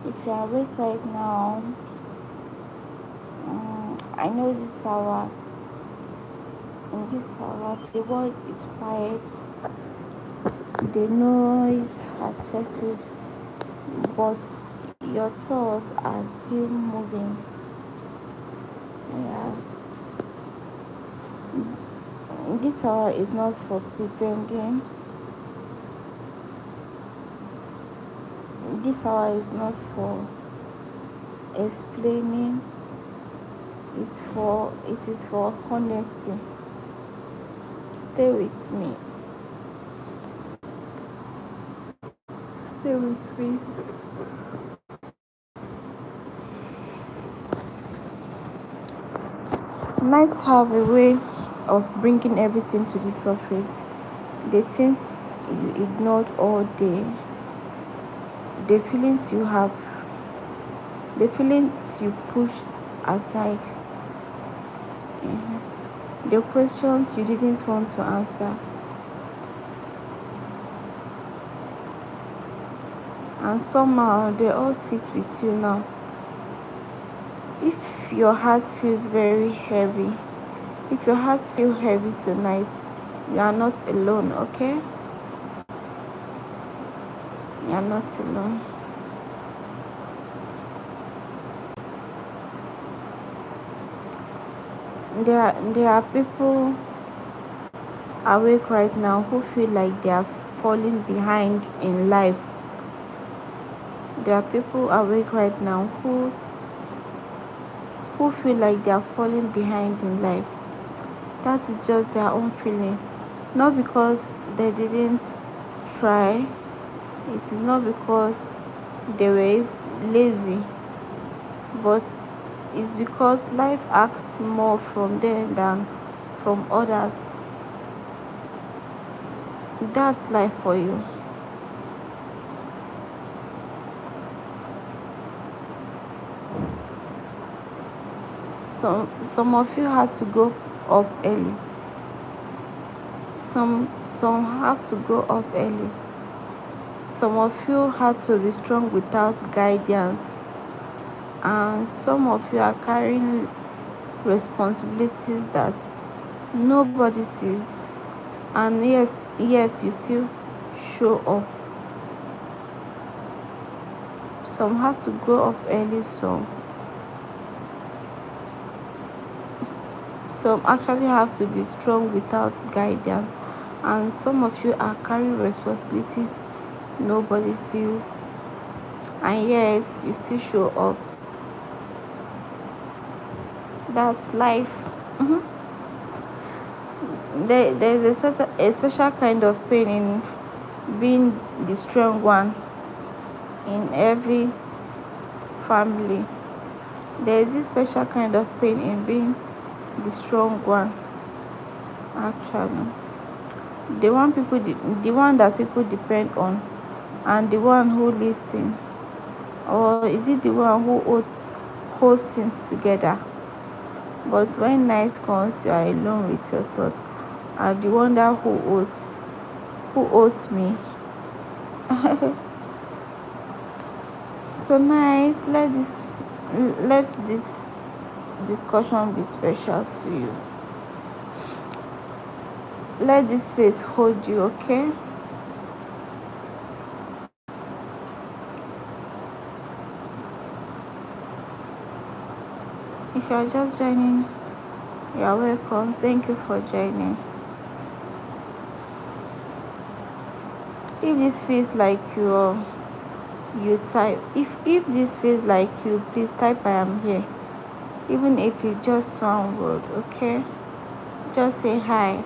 If you are awake right now, I know this hour. In this hour, the world is quiet. The noise has settled, but your thoughts are still moving. Yeah. This hour is not for pretending. This hour is not for explaining. It is for honesty. Stay with me. Stay with me. Nights have a way of bringing everything to the surface. The things you ignored all day, the feelings you have, the feelings you pushed aside, the questions you didn't want to answer. And somehow they all sit with you now. If your heart feels very heavy, if your heart feels heavy tonight, you are not alone, okay? You are not alone. There are people awake right now who feel like they are falling behind in life. There are people awake right now who feel like they are falling behind in life. That is just their own feeling. Not because they didn't try. It is not because they were lazy, but it's because life asked more from them than from others. That's life for you. Some of you had to grow up early. Some have to grow up early. Some of you had to be strong without guidance, and some of you are carrying responsibilities that nobody sees, and yet you still show up. Some have to grow up early, some actually have to be strong without guidance, and some of you are carrying responsibilities nobody sees, and yet you still show up. That's life. Mm-hmm. There's a special kind of pain in being the strong one in every family. There is this special kind of pain in being the strong one. Actually, the one that people depend on, and the one who listens, or is it the one who holds things together? But when night comes, you are alone with your thoughts, and you wonder who owes me. Tonight, let this discussion be special to you. Let this space hold you, okay? If you are just joining, you are welcome. Thank you for joining. If this feels like you type, if this feels like you, please type I am here. Even if it's just one word, okay? Just say hi.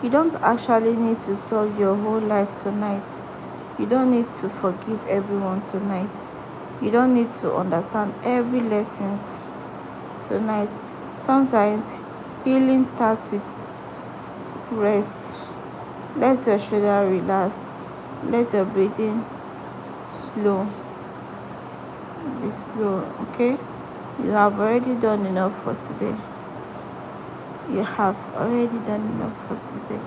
You don't actually need to solve your whole life tonight. You don't need to forgive everyone tonight. You don't need to understand every lesson tonight. Sometimes healing starts with rest. Let your shoulder relax. Let your breathing slow. Be slow, okay? You have already done enough for today. You have already done enough for today.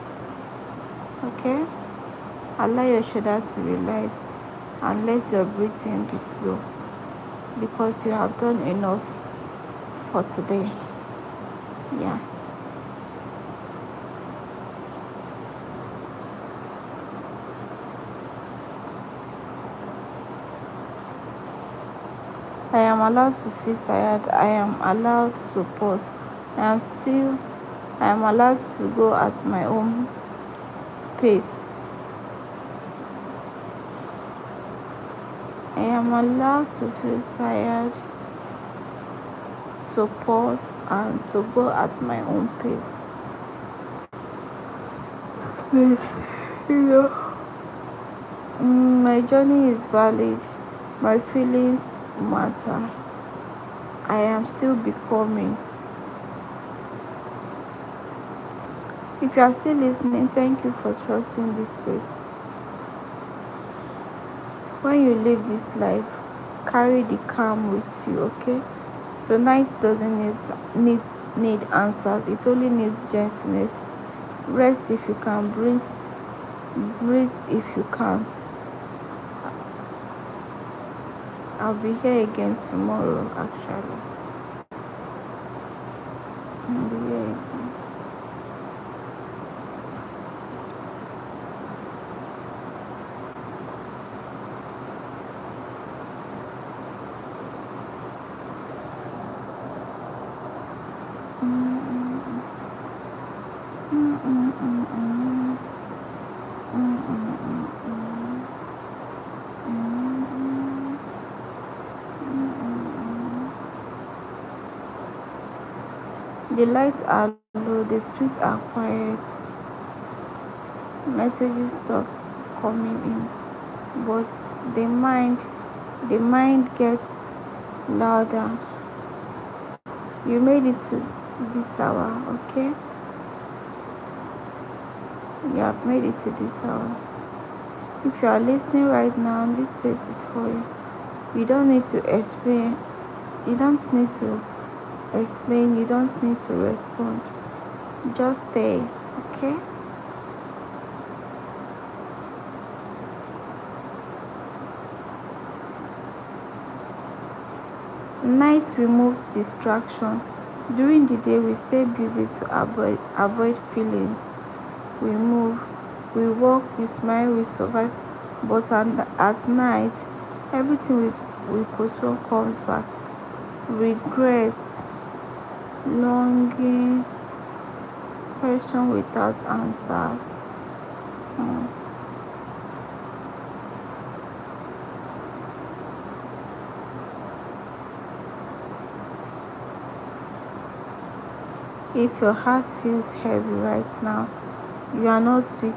Okay? Allow your shoulder to relax and let your breathing be slow, because you have done enough for today. Yeah. I am allowed to feel tired. I am allowed to pause. I am allowed to go at my own pace. I am allowed to feel tired, to pause, and to go at my own pace. Yes, my journey is valid. My feelings matter. I am still becoming. If you are still listening, thank you for trusting this space. When you live this life, carry the calm with you, okay? Tonight doesn't need answers. It only needs gentleness. Rest if you can, breathe if you can't. I'll be here again tomorrow, actually. I'll be here again. The lights are low, the streets are quiet, messages stop coming in, but the mind gets louder. You made it to this hour, okay? You have made it to this hour. If you are listening right now, this space is for you. You don't need to explain. You don't need to explain. You don't need to respond. Just stay, okay? Night removes distraction. During the day, we stay busy to avoid feelings. We move, we walk, we smile, we survive. But at night, everything we postpone comes back. Regrets, longing, question without answers. Hmm. If your heart feels heavy right now, you are not weak,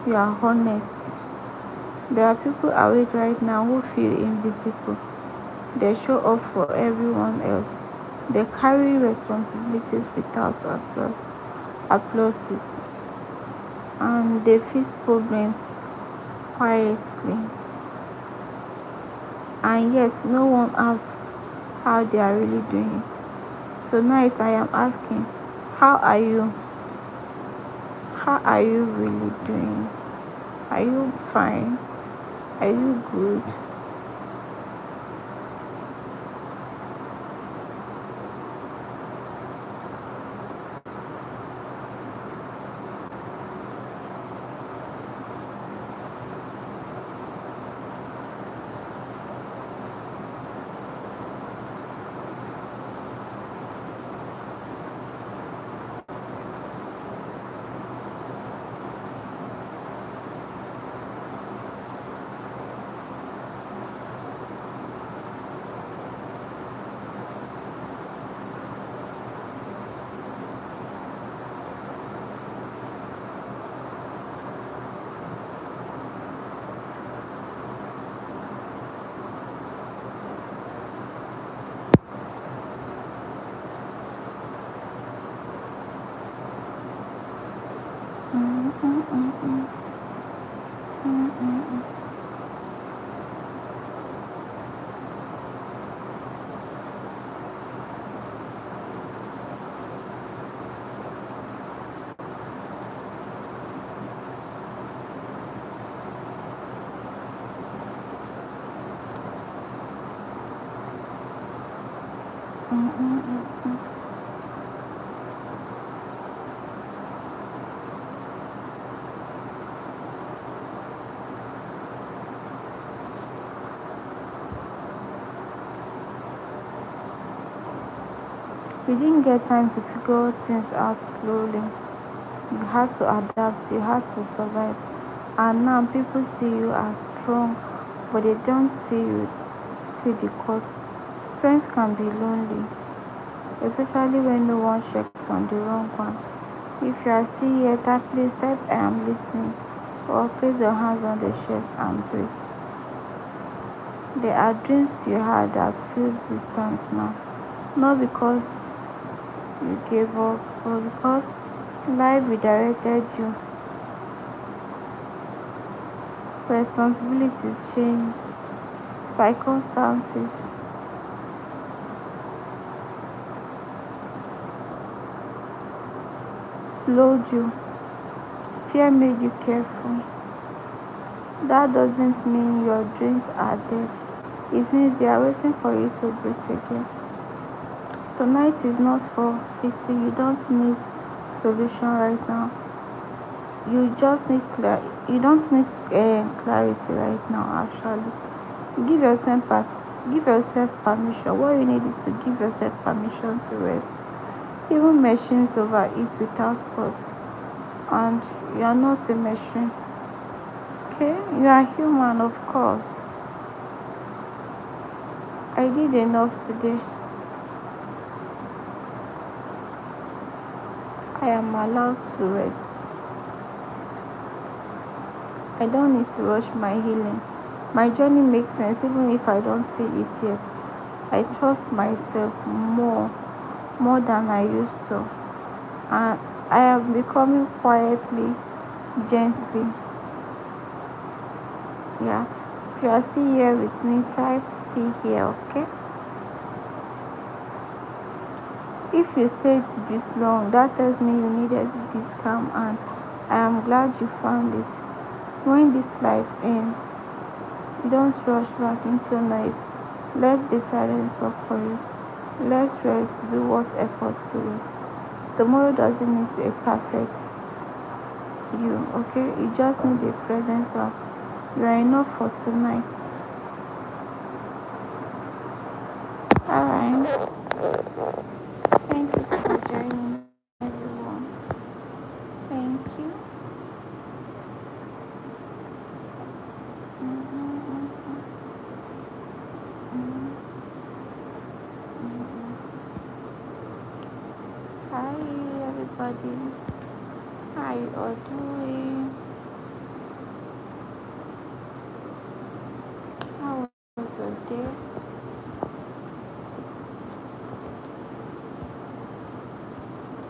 you are honest. There are people awake right now who feel invisible. They show up for everyone else. They carry responsibilities without applause, and they face problems quietly. And yet, no one asks how they are really doing. Tonight, I am asking, how are you? How are you really doing? Are you fine? Are you good? Mm, mm, mm, mm. You didn't get time to figure things out slowly. You had to adapt, you had to survive. And now people see you as strong, but they don't see the cost. Strength can be lonely, especially when no one checks on the wrong one. If you are still here, please type I am listening, or place your hands on the chest and breathe. There are dreams you had that feel distant now, not because you gave up, but because life redirected you. Responsibilities changed, circumstances slowed you, fear made you careful. That doesn't mean your dreams are dead. It means they are waiting for you to breathe again. Tonight is not for fixing. You don't need solution right now. You just need you don't need clarity right now. Actually, give yourself permission. What you need is to give yourself permission to rest. Even machines overeat without pause, and you are not a machine. Okay, you are human, of course. I did enough today. I am allowed to rest. I don't need to rush my healing. My journey makes sense even if I don't see it yet. I trust myself more than I used to. And I am becoming quietly, gently. Yeah. If you are still here with me, type still here, okay? If you stayed this long, that tells me you needed this calm, and I am glad you found it. When this life ends, don't rush back into noise. Let the silence work for you. Let's rest, do what effort creates. Tomorrow doesn't need a perfect you, okay? You just need a presence of you are enough for tonight. Alright. Thank you for joining everyone. Thank you. Hi everybody. How you all doing? How was your day?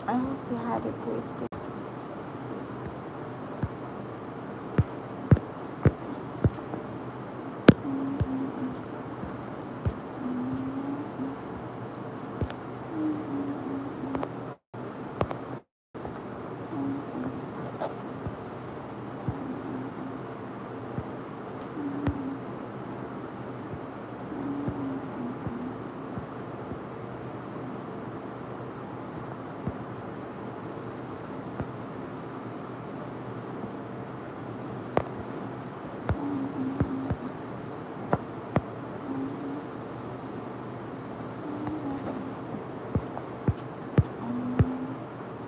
I hope you had a great day.